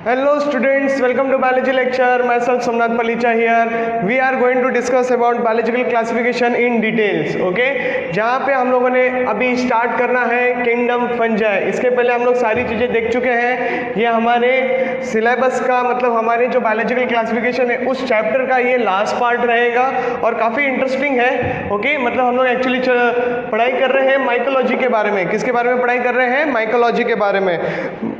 Hello students, welcome to biology lecture. Myself Somnath Palicha here. We are going to discuss about biological classification in details. Okay? जहाँ पे हम लोगों ने अभी start करना है किंगडम फंजाई. इसके पहले हम लोग सारी चीज़ें देख चुके हैं. ये हमारे सिलेबस का मतलब हमारे जो बायोलॉजिकल क्लासिफिकेशन है उस चैप्टर का ये लास्ट पार्ट रहेगा और काफ़ी इंटरेस्टिंग है. ओके मतलब हम लोग एक्चुअली पढ़ाई कर रहे हैं माइकोलॉजी के बारे में. किसके बारे में पढ़ाई कर रहे हैं? माइकोलॉजी के बारे में.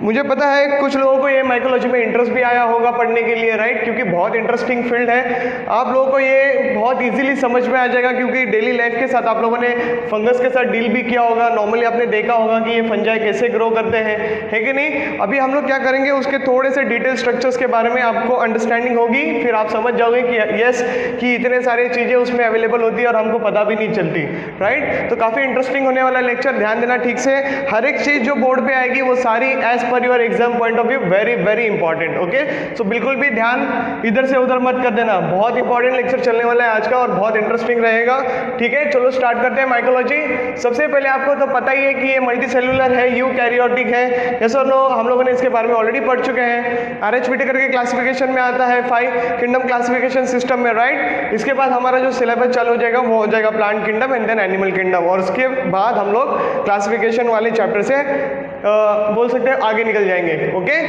मुझे पता है कुछ लोगों को ये माइकोलॉजी में इंटरेस्ट भी आया होगा पढ़ने के लिए, राइट? क्योंकि बहुत इंटरेस्टिंग फील्ड है. आप लोगों को ये बहुत इजीली समझ में आ जाएगा क्योंकि डेली लाइफ के साथ आप लोगों ने फंगस के साथ डील भी किया होगा. नॉर्मली आपने देखा होगा कि ये फंजाई कैसे ग्रो करते हैं, है कि नहीं? अभी हम लोग क्या करेंगे, उसके थोड़े से डिटेल स्ट्रक्चर्स के बारे में आपको अंडरस्टैंडिंग होगी. फिर आप समझ जाओगे कि यस कि इतने सारी चीज़ें उसमें अवेलेबल होती है और हमको पता भी नहीं चलती, राइट? तो काफ़ी इंटरेस्टिंग होने वाला लेक्चर. ध्यान देना ठीक से. हर एक चीज़ जो बोर्ड पे आएगी वो सारी as per your exam point of view very very important. Okay so बिल्कुल भी ध्यान इधर से उधर मत कर देना. बहुत इंपॉर्टेंट लेक्चर चलने वाला है आज का और बहुत इंटरेस्टिंग रहेगा. ठीक है, चलो स्टार्ट करते हैं माइकोलॉजी. सबसे पहले आपको तो पता ही है कि ये मल्टी सेलुलर है, यूकैरियोटिक है. यस और नो? हम लोगों ने इसके बारे में ऑलरेडी पढ़ चुके हैं. आरएच व्हिटेकर के क्लासिफिकेशन में आता है 5 किंगडम क्लासिफिकेशन सिस्टम में, राइट? इसके बाद हमारा जो सिलेबस चालू हो जाएगा वो हो जाएगा plant kingdom and then animal kingdom. और उसके बाद हम लोग क्लासिफिकेशन वाले चैप्टर से बोल सकते हैं आगे निकल जाएंगे. ओके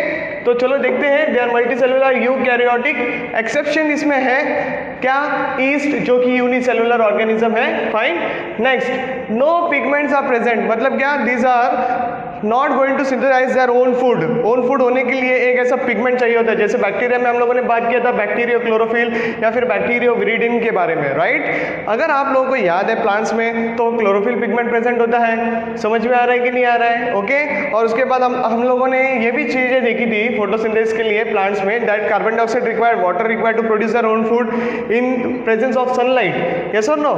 तो चलो देखते हैं. They are multicellular eukaryotic. Exception इसमें है क्या? ईस्ट जो कि यूनिसेलुलर ऑर्गेनिज्म है. Fine. Next, no pigments are present. मतलब क्या? These are not going to synthesize their own food. Own food होने के लिए एक ऐसा पिगमेंट चाहिए होता है. जैसे बैक्टीरिया में हम लोगों ने बात किया था बैक्टीरियो क्लोरोफिल या फिर बैक्टीरियो विरिडिन के बारे में, राइट? अगर आप लोगों को याद है प्लांट्स में तो क्लोरोफिल पिगमेंट प्रेजेंट होता है. समझ में आ रहा है कि नहीं आ रहा है? ओके और उसके बाद हम लोगों ने ये भी चीज़ें देखी थी फोटोसिंथेसिस के लिए प्लांट्स में that carbon dioxide required, water required to produce their own food in presence of sunlight. Yes और नो?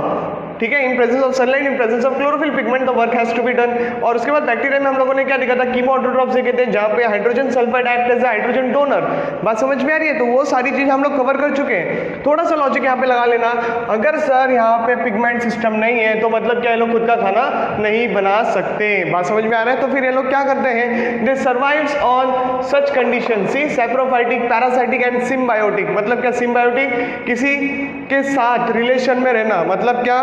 ठीक है, in presence of sunlight, in presence of chlorophyll pigment the work has to be done. और उसके बाद bacteria में हम लोगों ने क्या देखा था? कीमो ऑटोट्रॉप्स देखे थे जहाँ पे hydrogen sulphide act as hydrogen donor. बात समझ में आ रही है? तो वो सारी चीज़ हम लोग कवर कर चुके हैं. थोड़ा सा लॉजिक यहाँ पे लगा लेना. अगर सर यहाँ पे पिगमेंट सिस्टम नहीं है तो मतलब क्या ये लोग खुद का खाना नहीं बना सकते. बात समझ में आ रहा है? तो फिर ये लोग क्या करते हैं? They survives on such condition. See saprophytic, parasitic and symbiotic. मतलब क्या? सिम्बायोटिक किसी के साथ रिलेशन में रहना. मतलब क्या?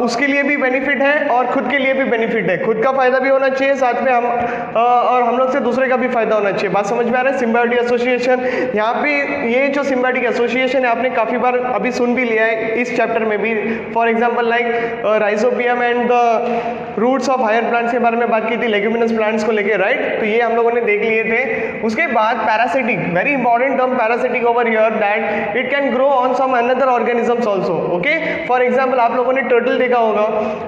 उसके लिए भी बेनिफिट है और खुद के लिए भी बेनिफिट है. खुद का फायदा भी होना चाहिए साथ में और हम लोग से दूसरे का भी फायदा होना चाहिए. बात समझ में आ रहा है? Symbiotic association. यहाँ पे ये जो सिम्बायोटिक एसोसिएशन है आपने काफी बार अभी सुन भी लिया है इस चैप्टर में भी. For example like rhizobium and the roots of higher plants के बारे में बात की थी, लेग्यूमिनस प्लांट्स को लेके, राइट? तो ये हम लोगों ने देख लिए थे. उसके बाद parasitic, very important term parasitic over here, that it can grow on some another organisms also. Okay for example आप लोगों ने टर्टल देखा होगा.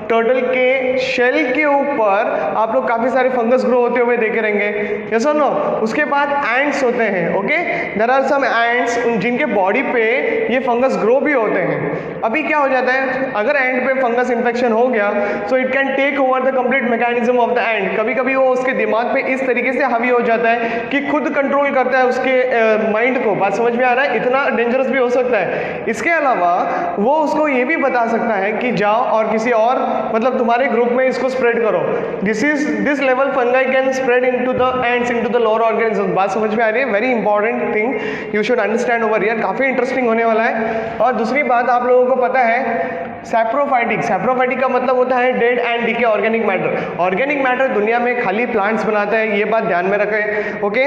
टर्टल के शेल के ऊपर आप लोग काफी सारे फंगस ग्रो होते हुए देखे रहेंगे. यस और नो? उसके बाद एंट्स होते हैं. Okay there are some ants जिनके बॉडी पे ये फंगस ग्रो भी होते हैं. अभी क्या हो जाता है, अगर एंट पे फंगस इन्फेक्शन हो गया so it can take over the complete mechanism of the ant. कभी कभी वो उसके दिमाग पे इस तरीके से हावी हो जाता है कि खुद कंट्रोल करता है उसके माइंड को. बात समझ में आ रहा है? इतना डेंजरस भी हो सकता है. इसके अलावा वो उसको ये भी बता सकता है कि जाओ और किसी और मतलब तुम्हारे ग्रुप में इसको स्प्रेड करो. This level fungi can spread into the ends, into the lower organism. बात समझ में आ रही है? Very important thing you should understand over here. काफी इंटरेस्टिंग होने वाला है. और दूसरी बात आप लोगों को पता है सैप्रोफाइटिक. सैप्रोफाइटिक का मतलब होता है dead and decay organic matter. Organic matter दुनिया में खाली प्लांट्स बनाता है, ये बात ध्यान में रखें. ओके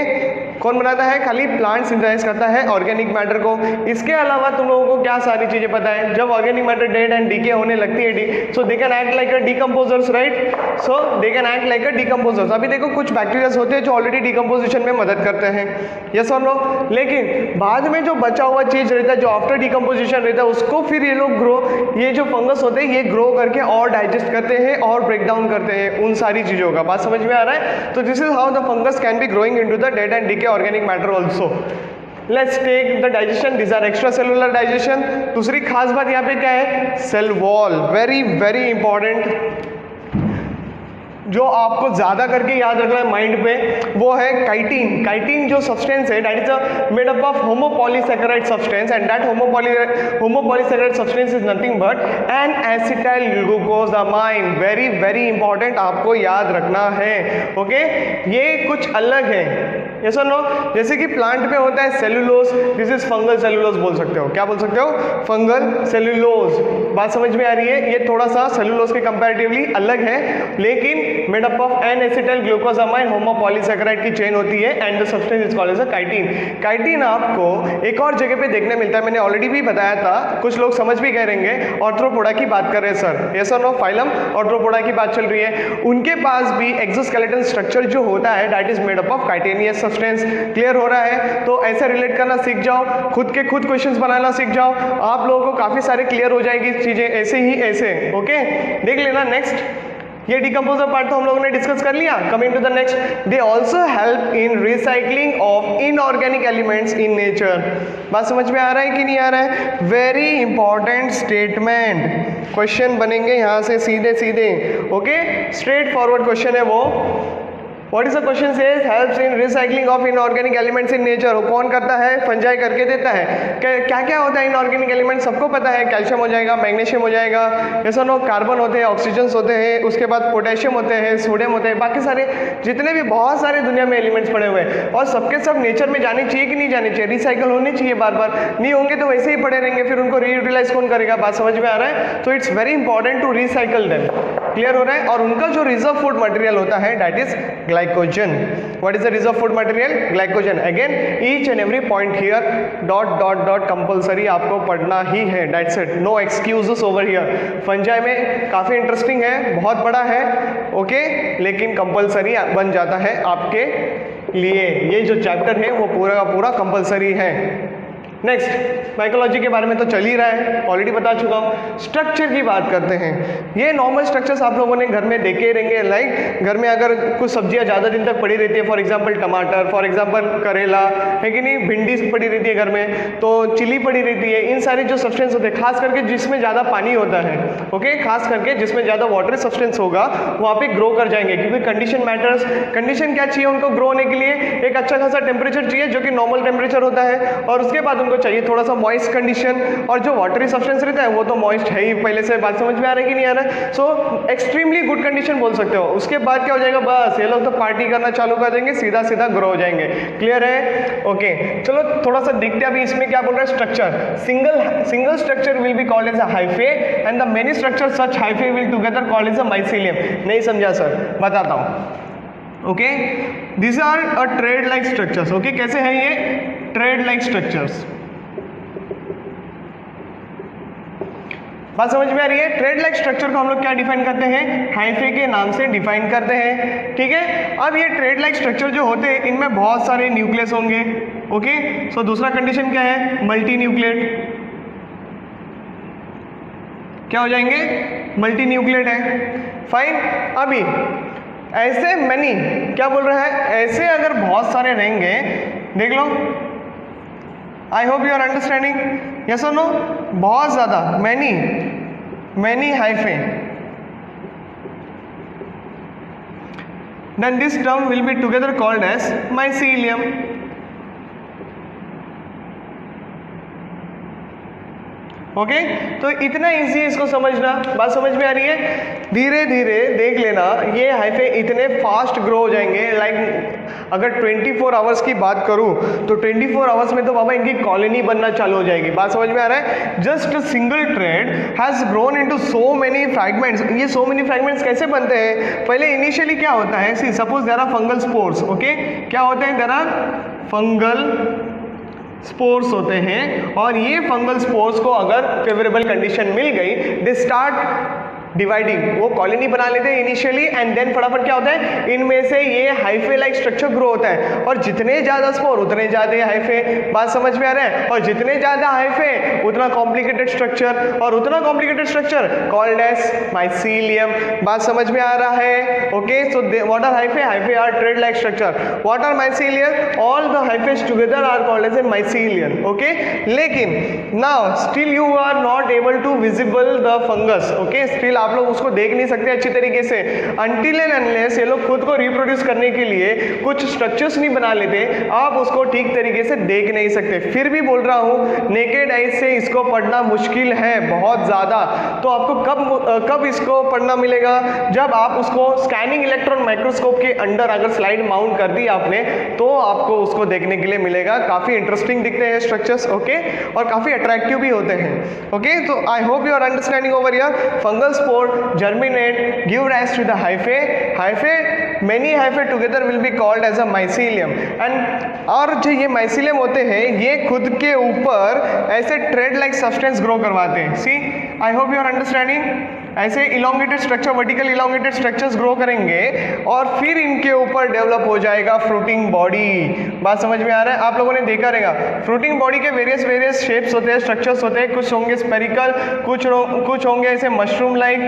कौन बनाता है? खाली प्लांट सिंथेसाइज करता है ऑर्गेनिक मैटर को. इसके अलावा तुम लोगों को क्या सारी चीजें पता है? जब organic matter dead and decay होने लगती है so they can act like a decomposers, right? So they can act like a decomposers. अभी देखो कुछ बैक्टीरियाज होते हैं जो ऑलरेडी डीकंपोजिशन में मदद करते हैं. यस और नो? लेकिन बाद में जो बचा हुआ चीज रहता है जो आफ्टर डीकंपोजिशन रहता है उसको फिर ये लोग ये जो फंगस होते हैं ये ग्रो करके और डाइजेस्ट करते हैं और ब्रेक डाउन करते हैं उन सारी चीजों का. बात समझ में आ रहा है? तो this is how the fungus can be growing into the dead and decay organic matter also. Let's take the digestion. This are extracellular digestion. दूसरी खास बात यहाँ पे क्या है? Cell wall. Very very important जो आपको ज्यादा करके याद रखना है माइंड पे वो है काइटिन. काइटिन जो सब्सटेंस है that is made up of homopolysaccharide substance and that homopolysaccharide substance is nothing but N acetyl glucosamine. Very very important आपको याद रखना है. ओके ये कुछ अलग है. यस और नो? जैसे कि प्लांट पे होता है cellulose, this is fungal cellulose बोल सकते हो। क्या बोल सकते हो? Fungal cellulose. बात समझ में आ रही है? ये थोड़ा सा सेलुलोज के कंपैरेटिवली अलग है, लेकिन made up of N acetyl glucosamine homopolysaccharide की चेन होती है and the substance is called as a chitin. Chitin आपको एक और जगह पे देखने मिलता है, मैंने ऑलरेडी भी बताया था, कुछ लोग समझ भी गए रहेंगे, ऑर्थ्रोपोडा की बात कर रहे हैं सर, यस और नो? फाइलम ऑर्थ्रोपोडा की बात चल रही है, उनके पास भी एक्सोस्केलेटन स्ट्रक्चर जो होता है that is made up of chitinous substance. Clear हो रहा है? तो ऐसे रिलेट करना सीख जाओ, खुद के खुद क्वेश्चंस बनाना सीख जाओ, आप लोगों को काफी सारे क्लियर हो जाएगी चीजें ऐसे ही ऐसे। ओके, देख लेना। नेक्स्ट, ये डिकम्पोजर पार्ट तो हम लोगों ने डिस्कस कर लिया। Coming to the next, they also help in recycling of inorganic elements in nature. बात समझ में आ रहा है कि नहीं आ रहा है? वेरी इंपॉर्टेंट स्टेटमेंट, क्वेश्चन बनेंगे यहाँ से सीधे सीधे। ओके, स्ट्रेट फॉरवर्ड क्वेश्चन है वो। What is the question says helps in recycling of inorganic elements in nature। वो कौन करता है? फंजाई करके देता है। क्या क्या होता है इनऑर्गेनिक एलिमेंट? सबको पता है, कैल्शियम हो जाएगा, मैग्नीशियम हो जाएगा, ऐसा नो, कार्बन होते हैं, ऑक्सीजन होते हैं, उसके बाद पोटेशियम होते हैं, सोडियम होते हैं, बाकी सारे जितने भी बहुत सारे दुनिया में एलिमेंट्स पड़े हुए हैं, और सबके सब नेचर में जाने चाहिए कि नहीं जाने चाहिए? रिसाइकल होने चाहिए बार बार, नहीं होंगे तो वैसे ही पड़े रहेंगे, फिर उनको रीयूटिलाइज कौन करेगा? बात समझ में आ रहा है? तो it's very important to recycle them. Clear हो रहा है? और उनका जो रिजर्व फूड मटेरियल होता है that is glycogen. What is the reserve food material? Glycogen. Again, each and every point here dot dot dot compulsory आपको पढ़ना ही है। That's it. No excuses over here. Fungi में काफी इंटरेस्टिंग है, बहुत बड़ा है, ओके, लेकिन कंपलसरी बन जाता है आपके लिए। ये जो चैप्टर है वो पूरा का पूरा कंपलसरी है। नेक्स्ट, माइकोलॉजी के बारे में तो चल ही रहा है, ऑलरेडी बता चुका हूँ। स्ट्रक्चर की बात करते हैं। ये नॉर्मल स्ट्रक्चर्स आप लोगों ने घर में देखे ही रहेंगे। लाइक घर में अगर कुछ सब्जियां ज़्यादा दिन तक पड़ी रहती है, फॉर एग्जांपल टमाटर, फॉर एग्जांपल करेला है कि नहीं, भिंडी पड़ी रहती है घर में, तो चिली पड़ी रहती है, इन सारे जो सब्सटेंस होते हैं, खास करके जिसमें ज़्यादा पानी होता है, ओके, खास करके जिसमें ज़्यादा वाटर सब्सटेंस होगा वहाँ पे ग्रो कर जाएंगे, क्योंकि कंडीशन मैटर्स। कंडीशन क्या चाहिए उनको ग्रो होने के लिए? एक अच्छा खासा टेम्परेचर चाहिए जो कि नॉर्मल टेम्परेचर होता है, और उसके बाद को चाहिए थोड़ा सा मॉइस्ट कंडीशन, और जो वाटरी सब्सटेंस रहता है वो तो मॉइस्ट है ही पहले से। बात समझ में आ रहा है कि नहीं आ रहा है? सो एक्सट्रीमली गुड कंडीशन बोल सकते हो। उसके बाद क्या हो जाएगा? बस ये लोग तो पार्टी करना चालू कर देंगे, सीधा सीधा ग्रो हो जाएंगे। क्लियर है? ओके, चलो थोड़ा सा देखते हैं अभी इसमें क्या बोल रहा है। Structure, single structure will be called as a hyphae and the many structure such hyphae will together called as a mycelium. नहीं समझा सर? बताता हूँ। Okay, this are a thread like structures. Okay, कैसे है ये? Thread like structures. बात समझ में आ रही है? ट्रेड लाइक स्ट्रक्चर को हम लोग क्या डिफाइन करते हैं? हाइफे के नाम से डिफाइन करते हैं। ठीक है, अब ये ट्रेड लाइक स्ट्रक्चर जो होते हैं इनमें बहुत सारे न्यूक्लियस होंगे। ओके, सो दूसरा कंडीशन क्या है? Multi nucleate. क्या हो जाएंगे? मल्टी न्यूक्लिएट है। फाइन, अभी ऐसे मैनी क्या बोल रहा है? ऐसे अगर बहुत सारे रहेंगे, देख लो, I hope you are understanding, yes और नो? बहुत ज्यादा, many hyphae, then this term will be together called as mycelium। Okay, तो इतना इजी है इसको समझना। बात समझ में आ रही है? धीरे धीरे देख लेना, ये हाइफे इतने फास्ट ग्रो हो जाएंगे। लाइक अगर 24 आवर्स की बात करूं तो 24 आवर्स में तो बाबा इनकी कॉलोनी बनना चालू हो जाएगी। बात समझ में आ रहा है? Just single trade has grown into so many fragments. ये सो मेनी फ्रैगमेंट्स कैसे बनते हैं? पहले इनिशियली क्या होता है? See suppose there are fungal spores. Okay, क्या होते हैं? देयर आर फंगल स्पोर्स होते हैं, और ये फंगल स्पोर्स को अगर फेवरेबल कंडीशन मिल गई, दे स्टार्ट डिवाइडिंग, वो कॉलोनी बना लेते हैं इनिशियली, एंड देन फटाफट क्या होता है? इनमें से ये हाइफे लाइक स्ट्रक्चर ग्रो होता है, और जितने ज्यादा स्पोर उतने ज्यादा हाइफे। बात समझ में आ रहा है? और जितने ज्यादा हाइफे उतना कॉम्प्लिकेटेड स्ट्रक्चर, और उतना complicated structure called as mycelium. बात समझ में आ रहा है? Okay, so what are hyphae? Hyphae are thread like structure. What are mycelium? All the hyphaes together are called as a mycelium. Okay, लेकिन now still you are not able to visible the fungus. Okay, still आप लोग उसको देख नहीं सकते अच्छी तरीके से अनटिल एंड अनलेस ये लोग खुद को रिप्रोड्यूस करने के लिए कुछ स्ट्रक्चर्स नहीं बना लेते, आप उसको ठीक तरीके से देख नहीं सकते। फिर भी बोल रहा हूँ नेकेड आइज से इसको पढ़ना मुश्किल है बहुत ज़्यादा। तो आपको कब इसको पढ़ना मिलेगा, जब आप उसको स्कैनिंग इलेक्ट्रॉन माइक्रोस्कोप के अंडर अगर स्लाइड माउंट कर दी आपने तो आपको उसको देखने के लिए मिलेगा। काफ़ी इंटरेस्टिंग दिखते हैं स्ट्रक्चर्स, ओके, और काफ़ी अट्रैक्टिव भी होते हैं, ओके। तो I hope you are understanding over here. Fungal spore germinate give rise to the hyphae, many hyphae together will be called as a mycelium and और जो ये माइसीलियम होते हैं ये खुद के ऊपर ऐसे ट्रेड लाइक सब्सटेंस ग्रो करवाते हैं। See I hope you are understanding. ऐसे elongated structure, vertical elongated structures grow करेंगे और फिर इनके ऊपर डेवलप हो जाएगा फ्रूटिंग बॉडी। बात समझ में आ रहा है? आप लोगों ने देखा रहेगा फ्रूटिंग बॉडी के वेरियस शेप्स होते हैं, स्ट्रक्चर्स होते हैं। कुछ होंगे स्पेरिकल, कुछ होंगे ऐसे मशरूम लाइक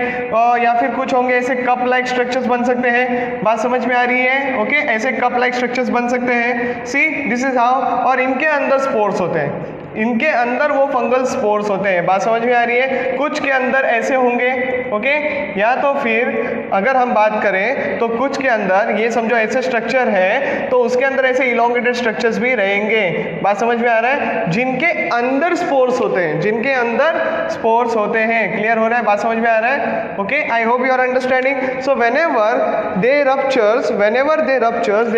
या फिर कुछ होंगे ऐसे कप लाइक स्ट्रक्चर्स बन सकते हैं। बात समझ में आ रही है? ओके, ऐसे कप लाइक स्ट्रक्चर्स बन सकते हैं। See this is how. और इनके अंदर स्पोर्स होते हैं, इनके अंदर वो फंगल स्पोर्स होते हैं। बात समझ में आ रही है? कुछ के अंदर ऐसे होंगे, ओके, या तो फिर अगर हम बात करें तो कुछ के अंदर ये समझो ऐसे स्ट्रक्चर है तो उसके अंदर ऐसे इलोंगेटेड स्ट्रक्चर्स भी रहेंगे। बात समझ में आ रहा है? जिनके अंदर स्पोर्स होते हैं, जिनके अंदर स्पोर्स होते हैं। क्लियर हो रहा है? बात समझ में आ रहा है? Okay, I hope you are understanding. So whenever they ruptures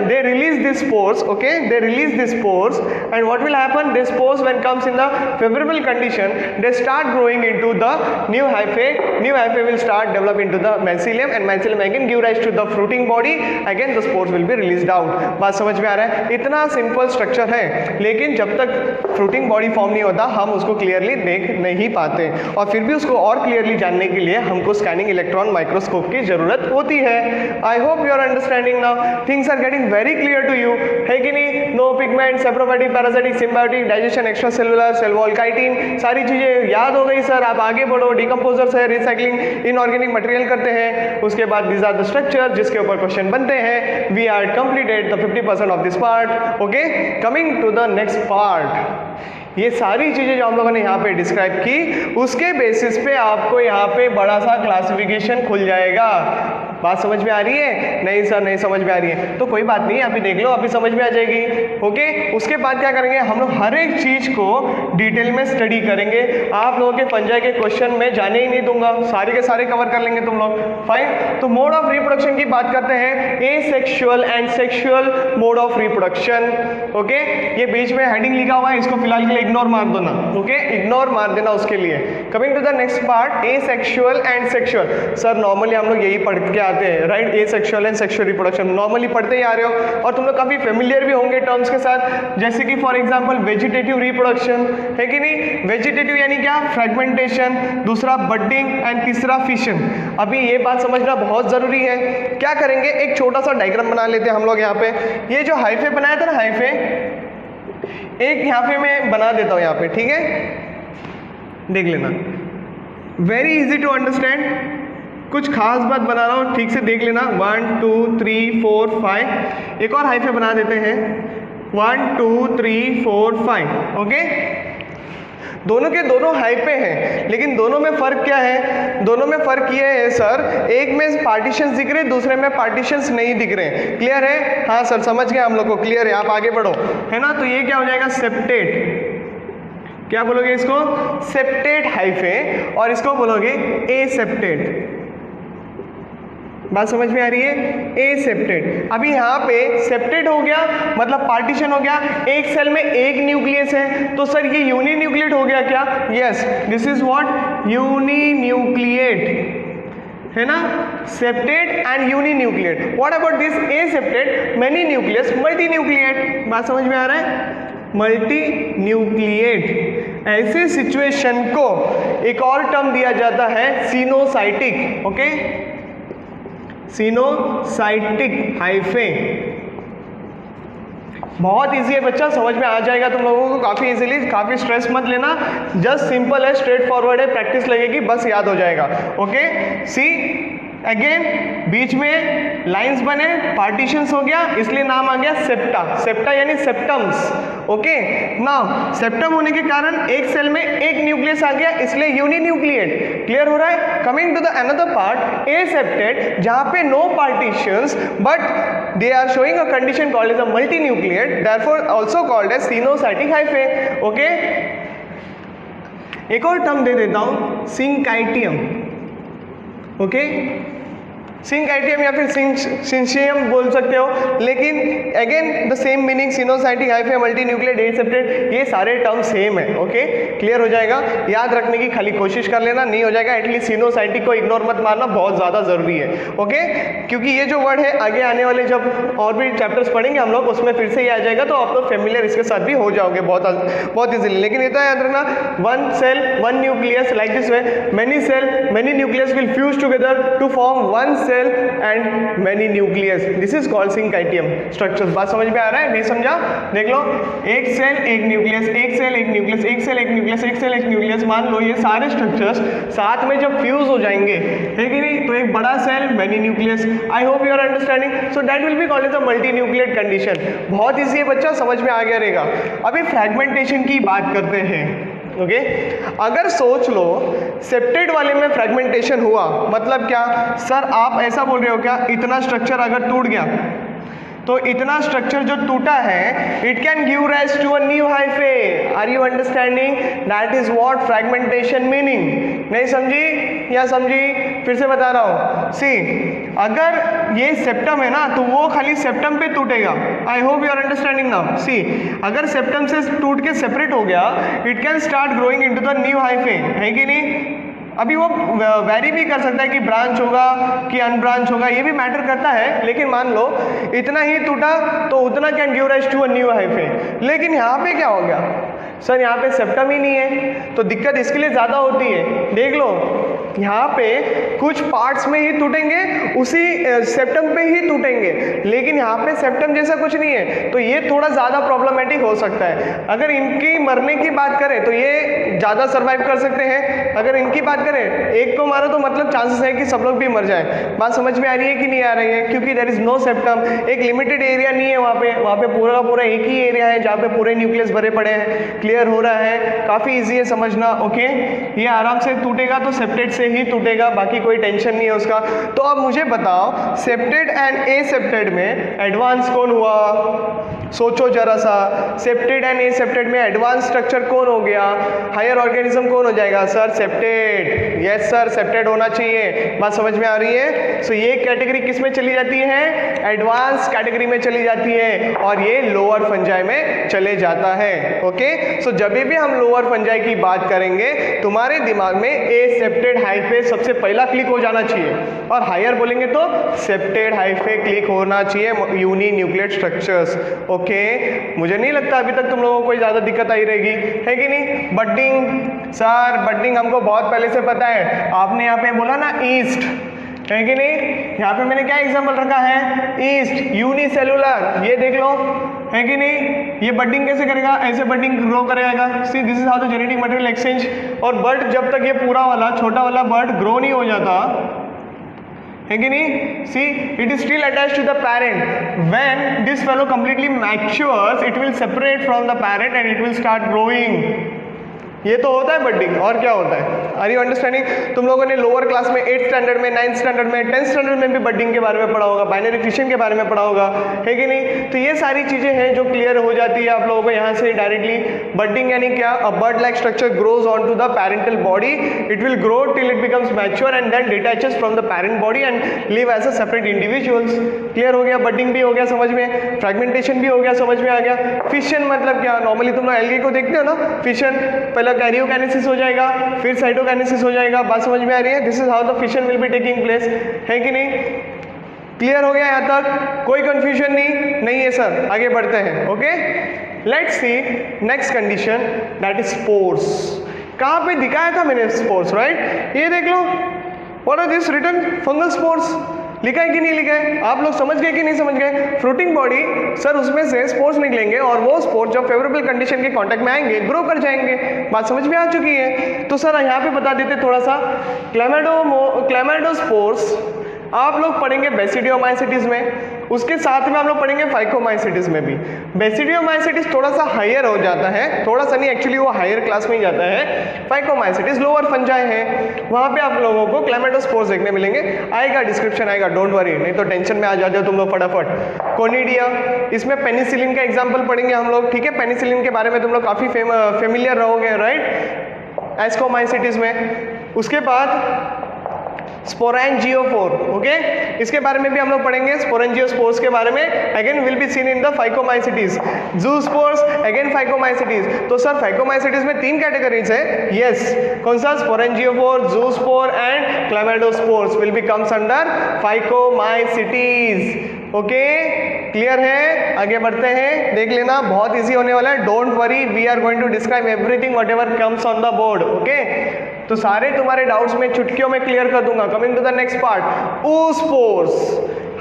they release these spores, okay, they release these spores and what will happen, these spores when comes in the favorable condition they start growing into the new hyphae will start develop into the mycelium and mycelium again give rise to the fruiting body, again the spores will be released out। बात समझ में आ रहा है? इतना simple structure है, लेकिन जब तक फ्रूटिंग बॉडी फॉर्म नहीं होता हम उसको क्लियरली देख नहीं पाते और फिर भी उसको और क्लियरली जानने के लिए हमको स्कैनिंग इलेक्ट्रॉन माइक्रोस्कोप की जरूरत होती है। I hope you are understanding now, things are getting very clear to you, है कि नहीं? No pigment, saprophytic, parasitic, symbiotic, digestion, extracellular, cell wall, chitin, सारी चीजें याद हो गई सर। आप आगे बढ़ो। डिकम्पोजर्स है, रिसाइकलिंग इनऑर्गेनिक मटेरियल करते हैं, उसके बाद दिस आर द स्ट्रक्चर जिसके ऊपर क्वेश्चन बनते हैं। We are completed the 50% of this part. Okay, coming to the next part. ये सारी चीजें जो हम लोगों ने यहाँ पे डिस्क्राइब की उसके बेसिस पे आपको यहाँ पे बड़ा सा क्लासिफिकेशन खुल जाएगा। बात समझ में आ रही है? नहीं सर नहीं समझ में आ रही है तो कोई बात नहीं, अभी देख लो, अभी समझ में आ जाएगी। ओके, उसके बाद क्या करेंगे हम लोग, हर एक चीज को डिटेल में स्टडी करेंगे। आप लोगों के पंजाब के क्वेश्चन में जाने ही नहीं दूंगा, सारे के सारे कवर कर लेंगे तुम लोग। फाइन, तो मोड ऑफ रिप्रोडक्शन की बात करते हैं, asexual and sexual mode of reproduction. Okay, ये बीच में हेडिंग लिखा हुआ है, इसको फिलहाल के लिए इग्नोर मार दो ना। ओके, इग्नोर मार देना उसके लिए। Coming to the next part, asexual and sexual. Sir normally हम लोग यही पढ़ के आते हैं, right? Asexual and sexual reproduction normally पढ़ते ही आ रहे हो और तुम लोग काफी फेमिलियर भी होंगे टर्म्स के साथ, जैसे कि फॉर एग्जांपल वेजिटेटिव रिप्रोडक्शन, है कि नहीं? वेजिटेटिव यानी क्या? फ्रेगमेंटेशन, दूसरा बडिंग एंड तीसरा फिशन। अभी ये बात समझना बहुत जरूरी है। क्या करेंगे, एक छोटा सा डायग्राम बना लेते हैं हम लोग यहाँ पे। ये जो हाइफे बनाया था ना, हाइफे, एक यहाँ पे मैं बना देता हूँ यहाँ पे, ठीक है? देख लेना, वेरी इजी टू अंडरस्टैंड। कुछ खास बात बना रहा हूँ, ठीक से देख लेना। 1 2 3 4 5, एक और हाइफे बना देते हैं। 1 2 3 4 5। ओके, दोनों के दोनों हाइफे हैं, लेकिन दोनों में फर्क क्या है? दोनों में फर्क ये है सर, एक में पार्टीशंस दिख रहे हैं, दूसरे में पार्टीशंस नहीं दिख रहे हैं। क्लियर है? हाँ सर समझ गए हम लोग को, क्लियर है, आप आगे बढ़ो, है ना? तो ये क्या हो जाएगा? सेप्टेट। क्या बोलोगे इसको? सेप्टेट हाइफे, और इसको बोलोगे एसेप्टेट। बात समझ में आ रही है? एसेप्टेड। अभी यहाँ पे सेप्टेड हो गया मतलब पार्टीशन हो गया, एक सेल में एक न्यूक्लियस है, तो सर ये यूनी न्यूक्लिएट हो गया क्या? Yes, this is what? Uninucleate, है ना? Septate and uninucleate. What about this aseptate? Many nucleus, multinucleate. बात समझ में आ रहा है? Multi nucleate. ऐसे सिचुएशन को एक और टर्म दिया जाता है सिनोसाइटिक। Okay, coenocytic hyphae. बहुत इजी है बच्चा, समझ में आ जाएगा तुम लोगों को काफी इजीली, काफी स्ट्रेस मत लेना, जस्ट सिंपल है, स्ट्रेट फॉरवर्ड है, प्रैक्टिस लगेगी, बस याद हो जाएगा। ओके, सी अगेन बीच में लाइंस बने, पार्टीशंस हो गया, इसलिए नाम आ गया सेप्टा। सेप्टा यानी सेप्टम्स। ओके, नाउ सेप्टम होने के कारण एक सेल में एक न्यूक्लियस आ गया, इसलिए यूनिन्यूक्लिएट। क्लियर हो रहा है? Coming to the another part, aseptate, जहां पे no partitions but they are showing a condition called as a multinucleate, therefore also called as coenocytic hyphae. Okay, एक और टर्म दे देता हूं, सिंकाइटियम। ओके, सिंकाइटियम या फिर सिंशियम बोल सकते हो, लेकिन again the same meaning, coenocytic hyphae, multinucleate, aseptate, ये सारे टर्म सेम है। ओके, क्लियर हो जाएगा? याद रखने की खाली कोशिश कर लेना, नहीं हो जाएगा एटलीस्ट सिनोसाइटिक को इग्नोर मत मारना, बहुत ज़्यादा ज़रूरी है। ओके, क्योंकि ये जो वर्ड है आगे आने वाले जब और भी चैप्टर्स पढ़ेंगे हम लोग, उसमें फिर से ही आ जाएगा, तो आप लोग फेमिलियर इसके साथ भी हो जाओगे बहुत इजीली। लेकिन इतना याद रखना, one cell one nucleus, like this way, many cell many nucleus will fuse together to form one cell and many nucleus. This is called syncytium structures. बात समझ में आ रहा है? नहीं समझा? देख लो, एक सेल एक न्यूक्लियस, एक सेल एक न्यूक्लियस, एक सेल एक न्यूक्लियस, एक सेल एक न्यूक्लियस, मान लो ये सारे स्ट्रक्चर्स साथ में जब फ्यूज हो जाएंगे, है कि नहीं, तो एक बड़ा cell many nucleus. I hope you are understanding. So that will be called as a multinucleate condition. बहुत ईजी है बच्चा, समझ में आ गया रहेगा। अभी फ्रैगमेंटेशन की बात करते हैं। ओके, अगर सोच लो सेप्टेड वाले में फ्रैगमेंटेशन हुआ, मतलब क्या सर आप ऐसा बोल रहे हो क्या, इतना स्ट्रक्चर अगर टूट गया तो इतना स्ट्रक्चर जो टूटा है it can give rise to a new hyphae. Are you understanding? That is what fragmentation meaning. नहीं समझी या समझी? फिर से बता रहा हूं, सी अगर ये सेप्टम है ना तो वो खाली सेप्टम पे टूटेगा। I hope you are understanding now. See अगर सेप्टम से टूट के सेपरेट हो गया, it can start growing into the new hyphae, है कि नहीं? अभी वो वेरी भी कर सकता है कि ब्रांच होगा कि अनब्रांच होगा, ये भी मैटर करता है, लेकिन मान लो इतना ही टूटा तो उतना can give rise to a new hyphae. लेकिन यहाँ पे क्या हो गया सर, यहाँ पे सेप्टम ही नहीं है, तो दिक्कत इसके लिए ज़्यादा होती है। देख लो यहाँ पे कुछ पार्ट्स में ही टूटेंगे, उसी सेप्टम पे ही टूटेंगे, लेकिन यहाँ पे सेप्टम जैसा कुछ नहीं है, तो ये थोड़ा ज़्यादा प्रॉब्लमेटिक हो सकता है। अगर इनकी मरने की बात करें तो ये ज़्यादा सर्वाइव कर सकते हैं, अगर इनकी बात करें एक को मारो तो मतलब चांसेस है कि सब लोग भी मर जाए। बात समझ में आ रही है कि नहीं आ रही है? क्योंकि देयर इज नो सेप्टम, एक लिमिटेड एरिया नहीं है वहाँ पे पूरा का पूरा एक ही एरिया है जहाँ पे पूरे न्यूक्लियस भरे पड़े हैं। क्लियर हो रहा है? काफ़ी ईजी है समझना। ओके, ये आराम से टूटेगा तो सेप्टेड से ही टूटेगा, बाकी कोई टेंशन नहीं है उसका। तो अब मुझे बताओ सेप्टेड एंड एसेप्टेड में एडवांस कौन हुआ? सोचो जरा सा, सेप्टेड एंड एसेप्टेड में एडवांस स्ट्रक्चर कौन हो गया? हायर ऑर्गेनिज्म कौन हो जाएगा? Sir septate. Yes sir, septate होना चाहिए। बात समझ में आ रही है? सो ये कैटेगरी किस में चली जाती है? एडवांस कैटेगरी में चली जाती है, और ये लोअर फंजाई में चले जाता है। ओके, सो जब भी हम लोअर फंजाई की बात करेंगे तुम्हारे दिमाग में एसेप्टेड हाइफे सबसे पहला क्लिक हो जाना चाहिए, और हायर बोलेंगे तो सेप्टेड हाइफे क्लिक होना चाहिए, यूनी न्यूक्लिएट स्ट्रक्चर्स। ओके, मुझे नहीं लगता अभी तक तुम लोगों को कोई ज़्यादा दिक्कत आई रहेगी, है कि नहीं? बडिंग, सर बडिंग हमको बहुत पहले से पता है। आपने यहाँ पे बोला ना ईस्ट, है कि नहीं? यहाँ पे मैंने क्या एग्जांपल रखा है? East unicellular. ये देख लो, है कि नहीं? ये बडिंग कैसे करेगा? ऐसे बडिंग ग्रो करेगा। See this is how the genetic material exchange. और बर्ड जब तक ये पूरा वाला छोटा वाला बर्ड ग्रो नहीं हो जाता, है कि नहीं? See it is still attached to the parent. When this fellow completely matures it will separate from the parent and it will start growing. ये तो होता है बडिंग, और क्या होता है? Are you understanding? तुम लोगों ने लोअर क्लास में 8th स्टैंडर्ड में, 9th स्टैंडर्ड में, 10th स्टैंडर्ड में भी बडिंग के बारे में पढ़ा होगा, बाइनरी फिशन के बारे में पढ़ा होगा, है कि नहीं? तो ये सारी चीजें हैं जो क्लियर हो जाती है आप लोगों को यहाँ से डायरेक्टली। बडिंग यानी क्या? A bud like structure grows on to the parental body, it will grow till it becomes mature and then detaches from the parent body and live as a separate individuals. Clear हो गया? Budding भी हो गया समझ में, fragmentation भी हो गया समझ में आ गया। फिशन मतलब क्या? नॉर्मली तुम लोग एल्गी को देखते हो ना, फिशन पहला कैरियोकाइनेसिस हो जाएगा, फिर साइटोकाइनेसिस हो जाएगा। बात समझ में आ रही है? This is how the fission will be taking place, है कि नहीं? क्लियर हो गया यहाँ तक? कोई कंफ्यूजन नहीं है सर? आगे बढ़ते हैं। Okay, let's see next condition, that is spores. कहाँ पे दिखाया था मैंने स्पोर्स? राइट, ये देख लो, what are this written? Fungal spores. लिखा है कि नहीं लिखा है? आप लोग समझ गए कि नहीं समझ गए? फ्रूटिंग बॉडी, सर उसमें से स्पोर्स निकलेंगे और वो स्पोर्स जब फेवरेबल कंडीशन के कांटेक्ट में आएंगे ग्रो कर जाएंगे। बात समझ में आ चुकी है? तो सर यहाँ पे बता देते थोड़ा सा, क्लैमाइडोस्पोर्स आप लोग पढ़ेंगे बेसिडियोमाइसिटीज में, उसके साथ में हम लोग पढ़ेंगे फाइकोमाइसिटीज में भी। बेसिडियोमाइसिटीज थोड़ा सा हायर हो जाता है, थोड़ा सा नहीं एक्चुअली वो हायर क्लास में ही जाता है। फाइकोमाइसिटीज लोअर फंजाई है, वहां पे आप लोगों को क्लेमेटोस्पोर्स देखने मिलेंगे। आएगा डिस्क्रिप्शन आएगा, डोंट वरी, नहीं तो टेंशन में आ जाओ तुम लोग फटाफट। कोनिडिया, इसमें पेनिसिलिन का एग्जाम्पल पढ़ेंगे हम लोग, ठीक है। पेनिसिलिन के बारे में तुम लोग काफी फेमिलियर रहोगे, राइट, एस्कोमाइसिटीज में। उसके बाद स्पोरेंजियोफोर, ओके, इसके बारे में भी हम लोग पढ़ेंगे, स्पोरेंजियोस्पोर्स के बारे में। Again will be seen in the phycomycetes. Zoospores again phycomycetes. तो सर फाइकोमाइसिटीज में 3 कैटेगरीज है, यस, कौन सा, sporangiophore, zoospore and chlamydospores will be comes under phycomycetes. Okay, clear है, आगे बढ़ते हैं, देख लेना, बहुत इजी होने वाला है, don't worry, we are going to describe everything whatever comes on the board, okay. तो सारे तुम्हारे डाउट्स में चुटकियों में क्लियर कर दूंगा। Coming to the next part, oospores।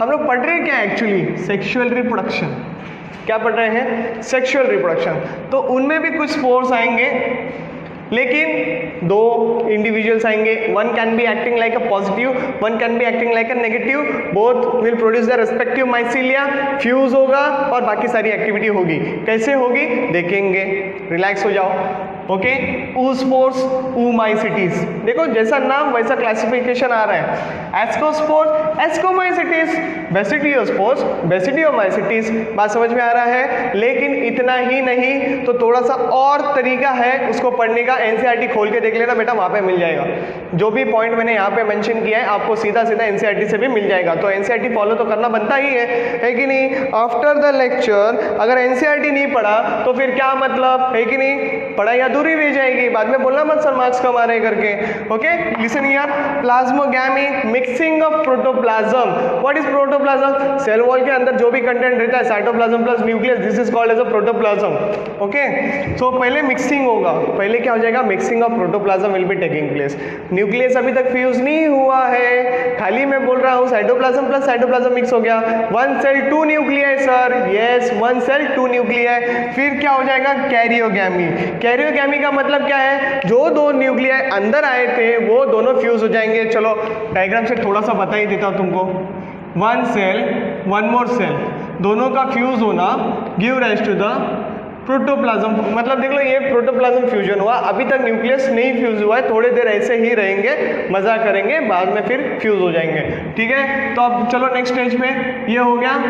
हम लोग पढ़ रहे हैं क्या एक्चुअली, सेक्सुअल रिप्रोडक्शन। क्या पढ़ रहे हैं, सेक्सुअल रिप्रोडक्शन। तो उनमें भी कुछ स्पोर्स आएंगे, लेकिन 2 इंडिविजुअल्स आएंगे, one can be acting like a positive, one can be acting like a negative, both will produce the respective mycelia, fuse होगा और बाकी सारी एक्टिविटी होगी। कैसे होगी देखेंगे, रिलैक्स हो जाओ, ओके। oospores, oomaicities, देखो जैसा नाम वैसा क्लासिफिकेशन आ रहा है। एस्कोस्पोर, एस्कोमाइसिटीज, बेसिडियोस्पोर्स, बेसिडियोमाइसिटीज, बात समझ में आ रहा है। लेकिन इतना ही नहीं, तो थोड़ा सा और तरीका है उसको पढ़ने का, एनसीईआरटी खोल के देख लेना बेटा, वहां पे मिल जाएगा। जो भी पॉइंट मैंने यहाँ पे मेंशन किया है आपको सीधा सीधा एनसीईआरटी से भी मिल जाएगा। तो एनसीईआरटी फॉलो तो करना बनता ही है कि नहीं। आफ्टर द लेक्चर अगर एनसीईआरटी नहीं पढ़ा तो फिर क्या मतलब है कि नहीं, पढ़ाई अधूरी रह जाएगी। बाद में बोलना मत सर मार्क्स कम आ रहे करके, okay. Listen here, plasmogamy, mixing of protoplasm. What is protoplasm, cell wall के अंदर जो भी कंटेंट रहता है, cytoplasm plus nucleus, this is called as a protoplasm, okay. So पहले मिक्सिंग होगा, पहले क्या हो जाएगा, mixing of protoplasm will be taking place. Nucleus अभी तक फ्यूज नहीं हुआ है, खाली मैं बोल रहा हूँ साइटोप्लाज्म प्लस साइटोप्लाज्म मिक्स हो गया, 1 cell 2 nuclei sir, yes 1 cell 2 nuclei. फिर क्या हो जाएगा, कैरियोगैमी। कैरियोगैमी का मतलब क्या है, जो 2 न्यूक्लियाई अंदर आए थे वो दोनों फ्यूज हो जाएंगे। चलो डायग्राम से थोड़ा सा बता ही देता हूँ तुमको। 1 सेल 1 मोर सेल, दोनों का फ्यूज होना give rise to the protoplasm. मतलब देख लो ये प्रोटोप्लाज्म फ्यूजन हुआ, अभी तक न्यूक्लियस नहीं फ्यूज हुआ है, थोड़ी देर ऐसे ही रहेंगे, मजा करेंगे, बाद में फिर फ्यूज हो जाएंगे, ठीक है। तो अब चलो नेक्स्ट स्टेज पे, ये हो गया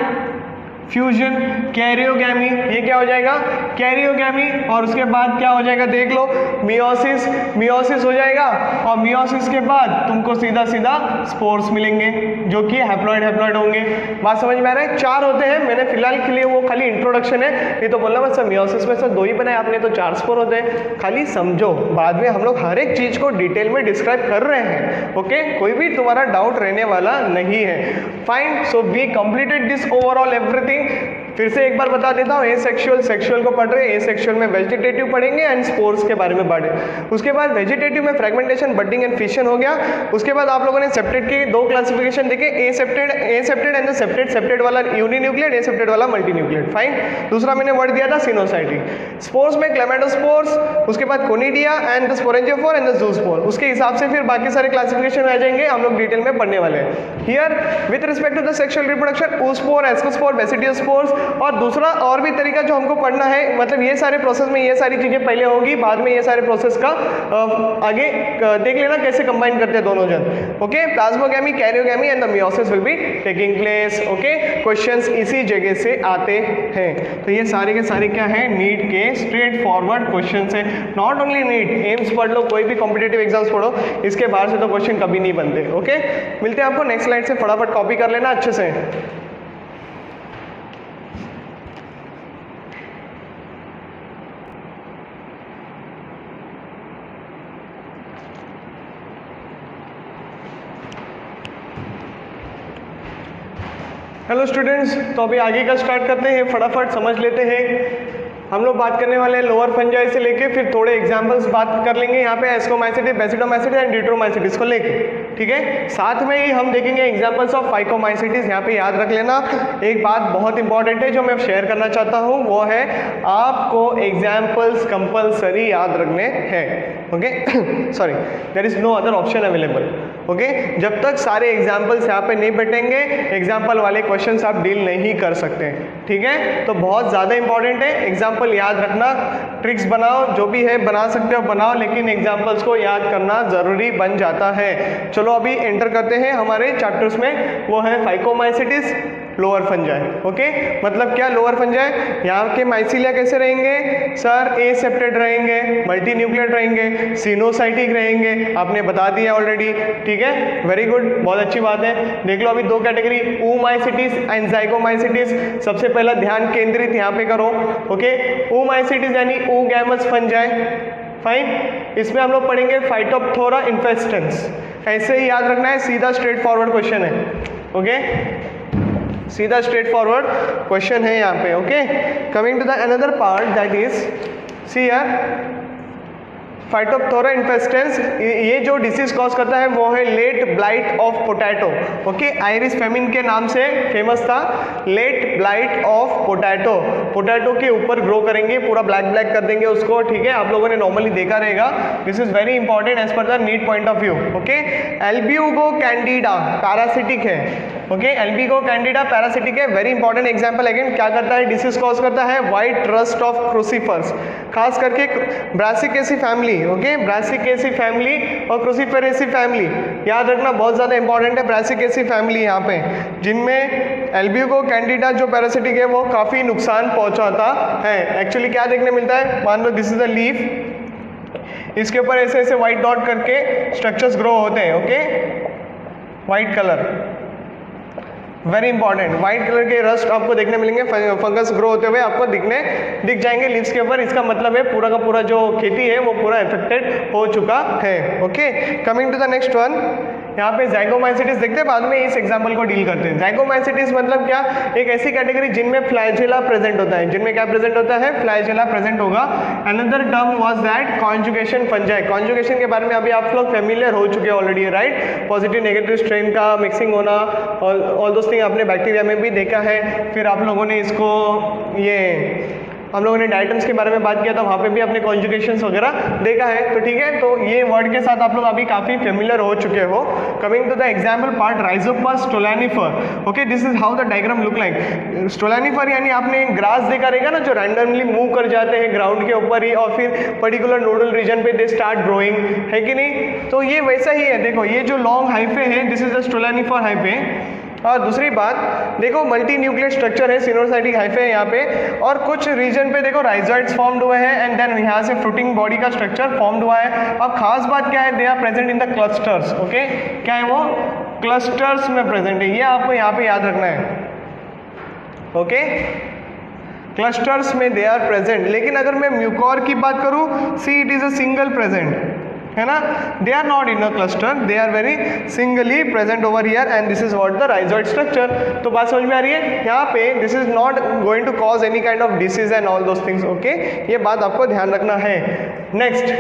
फ्यूजन। कैरियोगैमी, ये क्या हो जाएगा, कैरियोगैमी। और उसके बाद क्या हो जाएगा, देख लो, मियोसिस, मियोसिस हो जाएगा। और मियोसिस के बाद तुमको सीधा सीधा स्पोर्स मिलेंगे जो कि हैप्लॉइड हैप्लॉइड होंगे। बात समझ में आ रहा है, 4 होते हैं, मैंने फिलहाल के लिए वो खाली इंट्रोडक्शन है, ये तो बोलना मत सर मियोसिस में सर 2 ही बनाए आपने, तो 4 स्पोर होते हैं, खाली समझो, बाद में हम लोग हर एक चीज को डिटेल में डिस्क्राइब कर रहे हैं, ओके। कोई भी तुम्हारा डाउट रहने वाला नहीं है, fine. So we completed this overall everything. फिर से एक बार बता देता हूँ, एसेक्सुअल, सेक्सुअल को पढ़ रहे हैं, एसेक्सुअल में वेजिटेटिव पढ़ेंगे एंड स्पोर्स के बारे में पढ़े। उसके बाद वेजिटेटिव में फ्रेगमेंटेशन, बडिंग एंड फिशन हो गया। उसके बाद आप लोगों ने सेप्टेड के 2 क्लासिफिकेशन देखे, एसेप्टेड एंड द सेप्टेड, सेप्टेड वाला यूनिन्यूक्लियेट, एसेप्टेड वाला मल्टीन्यूक्लियेट, फाइन। दूसरा मैंने वर्ड दिया था सिनोसाइटी। स्पोर्स में क्लेमेटोस्पोर्स, उसके बाद conidia and the sporangiophore and the zoospore. उसके हिसाब से फिर बाकी सारे क्लासिफिकेशन आ जाएंगे, हम लोग डिटेल में पढ़ने वाले हैं। Here with respect to the sexual reproduction, oospore, ascospore, basidiospores. और दूसरा और भी तरीका जो हमको पढ़ना है, मतलब ये सारे प्रोसेस में ये सारी चीजें पहले होगी, बाद में ये सारे प्रोसेस का आगे देख लेना कैसे कंबाइन करते हैं दोनों जन, okay. Plasmogamy, karyogamy and the meiosis will be taking place, okay. Questions इसी जगह से आते हैं। तो ये सारे के सारे क्या है, नीट के स्ट्रेट फॉरवर्ड क्वेश्चंस है। नॉट ओनली नीट, एम्स पढ़ लो, कोई भी कॉम्पिटेटिव एग्जाम्स पढ़ो, इसके बाहर से तो क्वेश्चन कभी नहीं बनते, ओके। मिलते हैं आपको नेक्स्ट स्लाइड से, फटाफट कॉपी कर लेना अच्छे से। हेलो स्टूडेंट्स, तो अभी आगे का स्टार्ट करते हैं, फटाफट समझ लेते हैं। हम लोग बात करने वाले हैं लोअर फंजाई से लेके, फिर थोड़े एग्जांपल्स बात कर लेंगे यहाँ पे एस्कोमाइसिटी, बेसिडोमाइसिटी एंड ड्यूटेरोमाइसिटीज को लेके। ठीक है। साथ में ही हम देखेंगे एग्जांपल्स ऑफ फाइकोमाइसीटीज, यहाँ पे याद रख लेना। एक बात बहुत इंपॉर्टेंट है जो मैं शेयर करना चाहता हूँ, वो है आपको एग्जाम्पल्स कंपल्सरी याद रखने हैं, okay. Sorry, there is no other option available, okay. जब तक सारे एग्जाम्पल्स यहाँ पे नहीं बैठेंगे, एग्जाम्पल वाले क्वेश्चंस आप डील नहीं कर सकते, ठीक है। तो बहुत ज़्यादा इंपॉर्टेंट है, एग्जाम्पल याद रखना, ट्रिक्स बनाओ, जो भी है बना सकते हो बनाओ, लेकिन एग्जाम्पल्स को याद करना ज़रूरी बन जाता है। चलो अभी एंटर करते हैं हमारे चैप्टर्स में, वो है फाइकोमाइसीटीज, लोअर फंजाई, ओके। मतलब क्या लोअर फंजाई, यहाँ के माइसीलिया कैसे रहेंगे सर, ए सेप्टेड रहेंगे, मल्टी न्यूक्लियड रहेंगे, सिनोसाइटिक रहेंगे, आपने बता दिया ऑलरेडी, ठीक है। वेरी गुड, बहुत अच्छी बात है। देख लो अभी दो कैटेगरी, oomaisities एंड zygomaicities। सबसे पहला ध्यान केंद्रित यहाँ पे करो, ओके। oomaicities यानी oogamous फंजाई, फाइन। इसमें हम लोग पढ़ेंगे फाइटोप्थोरा इन्फेस्टेंस, ऐसे ही याद रखना है, सीधा स्ट्रेट फॉरवर्ड क्वेश्चन है, ओके। सीधा स्ट्रेट फॉरवर्ड क्वेश्चन है यहाँ पे, okay. Coming to the another part, that is see here Phytophthora infestans. ये जो डिसीज कॉज करता है वो है late blight of potato, okay. Irish famine के नाम से फेमस था, late blight of potato. Potato के ऊपर ग्रो करेंगे, पूरा ब्लैक ब्लैक कर देंगे उसको, ठीक है। आप लोगों ने नॉर्मली देखा रहेगा, this is very important as per the NEET point of view, okay. Albugo candida parasitic है, ओके। एल्ब्यूगो कैंडिडा पैरासिटिक है, वेरी इंपॉर्टेंट एग्जाम्पल। अगेन क्या करता है, डिसीज कॉज करता है व्हाइट रस्ट ऑफ क्रूसीफर्स, खास करके Brassicaceae family, okay. Brassicaceae family और क्रूसीफेरेसी फैमिली याद रखना, बहुत ज़्यादा इंपॉर्टेंट है। ब्रासिकेसी फैमिली यहाँ पे, जिनमें एल्ब्यूगो कैंडिडा जो पैरासिटिक है वो काफ़ी नुकसान पहुँचाता है। एक्चुअली क्या देखने मिलता है, मान लो दिस इज अ लीफ, इसके ऊपर ऐसे ऐसे व्हाइट डॉट करके स्ट्रक्चर्स ग्रो होते हैं, okay. White colour, very important, white colour के रस्ट आपको देखने मिलेंगे, फंगस ग्रो होते हुए आपको दिख जाएंगे लीव्स के ऊपर। इसका मतलब है पूरा का पूरा जो खेती है वो पूरा इफेक्टेड हो चुका है, okay. Coming to the next one, यहाँ पे जाइगोमाइसीटीज देखते हैं, बाद में इस एग्जाम्पल को डील करते हैं। जाइगोमाइसीटीज मतलब क्या, एक ऐसी कैटेगरी जिनमें फ्लैजेला प्रेजेंट होता है, जिनमें क्या प्रेजेंट होता है, फ्लैजेला प्रेजेंट होगा। Another term was that conjugation fungi. Conjugation के बारे में अभी आप लोग फेमिलियर हो चुके हैं already, right. Positive negative strain का मिक्सिंग होना, ऑल दोस थिंग आपने बैक्टीरिया में भी देखा है। फिर आप लोगों ने इसको, ये हम लोगों ने डायटम्स के बारे में बात किया था, वहाँ पे भी आपने कॉन्जुगेशंस वगैरह देखा है, तो ठीक है। तो ये वर्ड के साथ आप लोग अभी काफ़ी फेमिलियर हो चुके हो। Coming to the example part, Rhizopus stolonifer, okay. This is how the diagram look like. Stolonifer यानी आपने ग्रास देखा रहेगा ना, जो रैंडमली मूव कर जाते हैं ग्राउंड के ऊपर ही, और फिर पर्टिकुलर नोडल रीजन पे दे स्टार्ट ग्रोइंग, है कि नहीं। तो ये वैसा ही है, देखो ये जो लॉन्ग हाइफे है, दिस इज द स्टोलानिफर हाइफे। और दूसरी बात देखो, मल्टी न्यूक्लियर स्ट्रक्चर है, सिनोसाइटिक हाइफे है यहाँ पे, और कुछ रीजन पे देखो राइजोइड्स फॉर्म्ड हुए हैं, एंड देन यहाँ से फ्रूटिंग बॉडी का स्ट्रक्चर फॉर्म्ड हुआ है। अब खास बात क्या है, they are present in the clusters, okay. क्या है वो, क्लस्टर्स में प्रेजेंट है, ये आपको यहाँ पे याद रखना है, ओके। क्लस्टर्स में दे आर प्रेजेंट। लेकिन अगर मैं म्यूकोर की बात करूँ, see it is a single present, है ना। They are not in a cluster, they are very singly present over here, and this is what the rhizoid structure. तो बात समझ में आ रही है यहाँ पे, this is not going to cause any kind of disease and all those things, okay. ये बात आपको ध्यान रखना है। नेक्स्ट,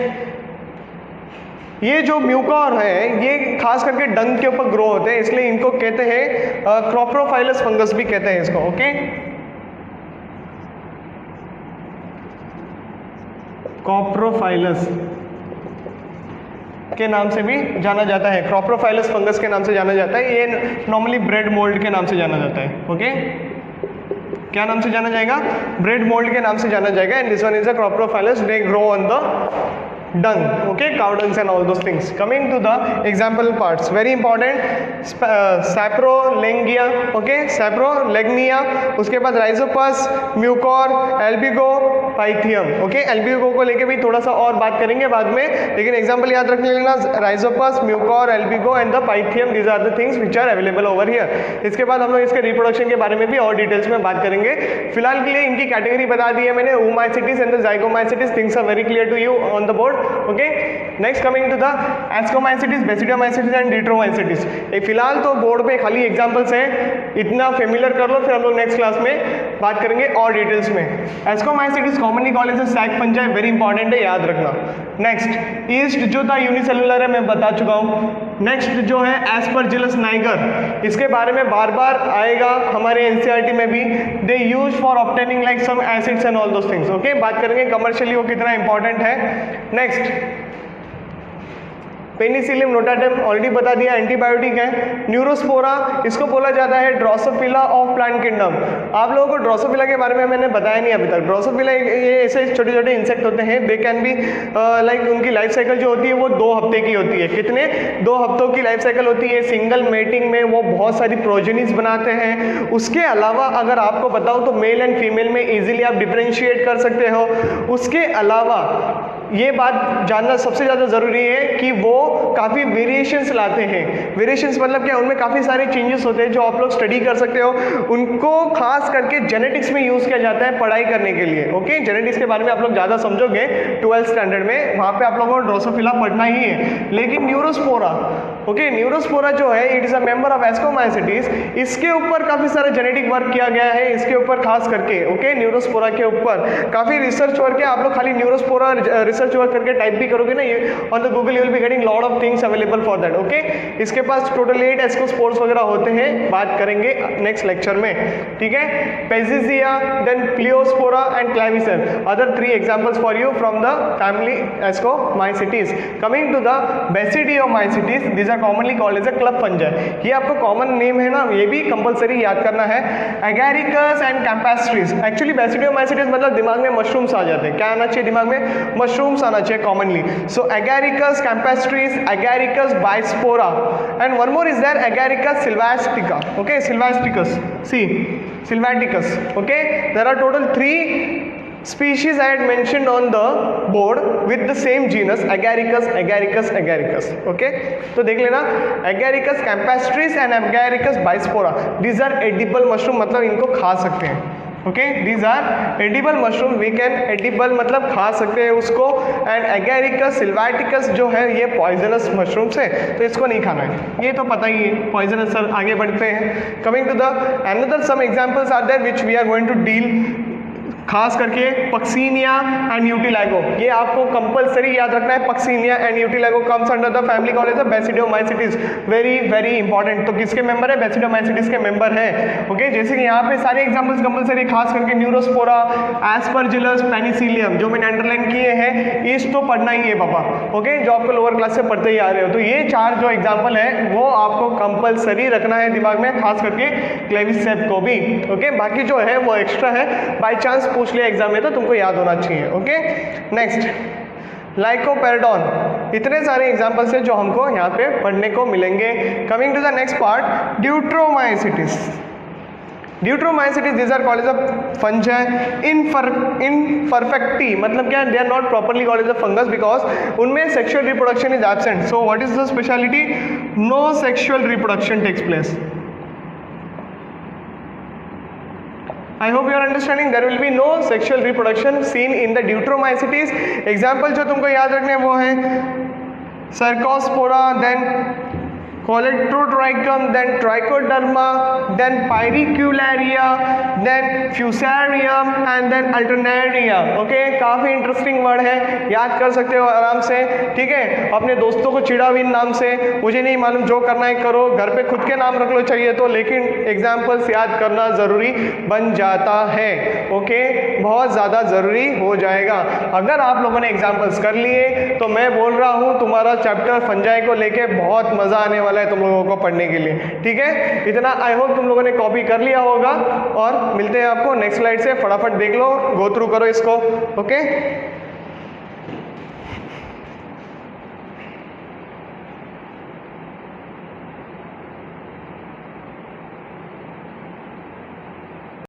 ये जो म्यूकोर है ये खास करके डंग के ऊपर ग्रो होते हैं, इसलिए इनको कहते हैं क्रोप्रोफाइलस फंगस भी कहते हैं इसको, ओके। कॉप्रोफाइलस के नाम से भी जाना जाता है, क्रोप्रोफाइलस फंगस के नाम से जाना जाता है। ये नॉर्मली ब्रेड मोल्ड के नाम से जाना जाता है, ओके। क्या नाम से जाना जाएगा, ब्रेड मोल्ड के नाम से जाना जाएगा। And this one is a coprophilous, they grow on the dung, okay, cow dungs and all those things. Coming to the example parts, very important, saprolegnia, okay, saprolegnia, उसके बाद rhizopus, mucor, albugo, pythium, okay। albugo को लेके भी थोड़ा सा और बात करेंगे बाद में, लेकिन एग्जाम्पल याद रखने लेना, rhizopus, mucor, albugo and the pythium, these are the things which are available over here। इसके बाद हम लोग इसके रिप्रोडक्शन के बारे में भी और डिटेल्स में बात करेंगे। फिलहाल के लिए इनकी कैटेगरी बता दी है मैंने, oomaicities and the zygomaicities, things are very clear to you on the board, okay। next coming to the ascomycetes, basidiomycetes and deuteromycetes। फिलहाल तो बोर्ड पे खाली एग्जांपल्स हैं, इतना फेमिलियर कर लो, फिर हम लोग नेक्स्ट क्लास में बात करेंगे और डिटेल्स में। Ascomycetes commonly called as sac fungi, very important है, याद रखना। नेक्स्ट ईस्ट जो था यूनिसेलुलर है, मैं बता चुका हूँ। नेक्स्ट जो है एस्परजिलस नाइगर, इसके बारे में बार बार आएगा हमारे एनसीईआरटी में भी। They use for obtaining like some acids and all those things. Okay, बात करेंगे कमर्शियली वो कितना इंपॉर्टेंट है। नेक्स्ट पेनिसिलियम नोटाटम ऑलरेडी बता दिया, एंटीबायोटिक है। न्यूरोस्पोरा, इसको बोला जाता है ड्रोसोफिला ऑफ प्लांट किंगडम। आप लोगों को ड्रोसोफिला के बारे में मैंने बताया नहीं अभी तक। ड्रोसोफिला ये ऐसे छोटे छोटे इंसेक्ट होते हैं, दे कैन बी लाइक उनकी लाइफ साइकिल जो होती है वो 2 हफ्ते की होती है। कितने? 2 हफ्तों की लाइफ साइकिल होती है। सिंगल मेटिंग में वो बहुत सारी प्रोजेनिस बनाते हैं। उसके अलावा अगर आपको बताऊँ तो मेल एंड फीमेल में ईजिली आप डिफ्रेंशिएट कर सकते हो। उसके अलावा ये बात जानना सबसे ज़्यादा ज़रूरी है कि वो काफ़ी वेरिएशंस लाते हैं। वेरिएशंस मतलब क्या? उनमें काफ़ी सारे चेंजेस होते हैं जो आप लोग स्टडी कर सकते हो। उनको खास करके जेनेटिक्स में यूज़ किया जाता है पढ़ाई करने के लिए। ओके, जेनेटिक्स के बारे में आप लोग ज़्यादा समझोगे 12th स्टैंडर्ड में, वहाँ पे आप लोगों को ड्रोसोफिला पढ़ना ही है। लेकिन न्यूरोस्पोरा, ओके, न्यूरोस्पोरा जो है it is a member of ascomycetes. इसके ऊपर काफ़ी सारा जेनेटिक वर्क किया गया है, इसके ऊपर खास करके। ओके, न्यूरोस्पोरा के ऊपर काफ़ी रिसर्च वर्क है। आप लोग खाली न्यूरोस्पोरा रिसर्च वर्क करके टाइप भी करोगे ना on the Google, you will be getting lot of things available for that. Okay, इसके पास टोटल 8 एस्कोस्पोर्स वगैरह होते हैं, बात करेंगे नेक्स्ट लेक्चर में। ठीक है, पेजिजिया, देन क्लियोस्पोरा and Claviceps, other 3 examples for you from the family Ascomycetes. Coming to the Basidiomycetes, these are commonly called as a club fungi. ये आपको कॉमन नेम है ना, ये भी कंपलसरी याद करना है। एगैरिकस एंड कैम्पेस्ट्रीज, एक्चुअली बेसिडियोमाइसिटीज मतलब दिमाग में मशरूम्स आ जाते हैं। क्या आना चाहिए दिमाग में? मशरूम्स आना चाहिए commonly. So Agaricus campestris, Agaricus bisporus, and one more is there Agaricus sylvaticus. Okay, sylvaticus, see sylvaticus. Okay, there are total 3 species I had mentioned on the board with the same genus Agaricus, Agaricus, Agaricus. Okay, तो देख लेना Agaricus campestris and Agaricus bispora. These are edible mushroom, मतलब इनको खा सकते हैं। Okay, these are edible mushroom, we can edible मतलब खा सकते हैं उसको। एंड एगैरिकस सिल्वेटिकस जो है ये पॉइजनस मशरूम्स है, तो इसको नहीं खाना है, ये तो पता ही है पॉइजनस। सर आगे बढ़ते हैं। Coming to the another some examples are there which we are going to deal, खास करके पक्सीनिया एंड यूटिलाइगो, ये आपको कंपलसरी याद रखना है। Puccinia and Ustilago comes under the family called as Basidiomycetes, very very important. तो किसके मेंबर है? बेसिडियोमाइसिटीज के मेंबर है। ओके, जैसे कि यहाँ पे सारे एग्जांपल्स कंपलसरी, खास करके न्यूरोस्पोरा, एस्परजिलस, पेनिसिलियम जो मैंने अंडरलाइन किए हैं, इस तो पढ़ना ही है पापा। ओके, जो आपको लोअर क्लास से पढ़ते ही आ रहे हो, तो ये 4 जो एग्जाम्पल है वो आपको कंपलसरी रखना है दिमाग में, खास करके क्लेविसेप को भी। ओके, बाकी जो है वो एक्स्ट्रा है, बाई चांस पूछ लिया एग्जाम में तो तुमको याद होना चाहिए। ओके, नेक्स्ट लाइकोपेरडॉन, इतने सारे एग्जांपल्स हैं जो हमको यहाँ पे पढ़ने को मिलेंगे। Coming to the next part, Deuteromycetes. Deuteromycetes these are called as a fungi imperfecti, मतलब क्या? They are not properly called as a fungus because उनमें sexual reproduction is absent. So what is the speciality? No sexual reproduction takes place. I hope you are understanding. There will be no sexual reproduction seen in the Deuteromycetes. Example जो तुमको याद रखने हैं वो है Cercospora, then Coledotrichum, then Trichoderma, then Pyricularia, then Fusarium and then Alternaria. Okay, काफ़ी interesting word है, याद कर सकते हो आराम से। ठीक है, अपने दोस्तों को चिड़ाविन नाम से, मुझे नहीं मालूम, जो करना है करो, घर पे खुद के नाम रख लो चाहिए तो, लेकिन एग्जाम्पल्स याद करना ज़रूरी बन जाता है। ओके, बहुत ज़्यादा ज़रूरी हो जाएगा। अगर आप लोगों ने एग्जाम्पल्स कर लिए तो मैं बोल रहा हूँ तुम्हारा चैप्टर फंजाई को लेके बहुत मज़ा आने वाला है तुम लोगों को पढ़ने के लिए। ठीक है, इतना आई होप तुम लोगों ने कॉपी कर लिया होगा, और मिलते हैं आपको नेक्स्ट स्लाइड से। फटाफट देख लो, गो थ्रू करो इसको। ओके।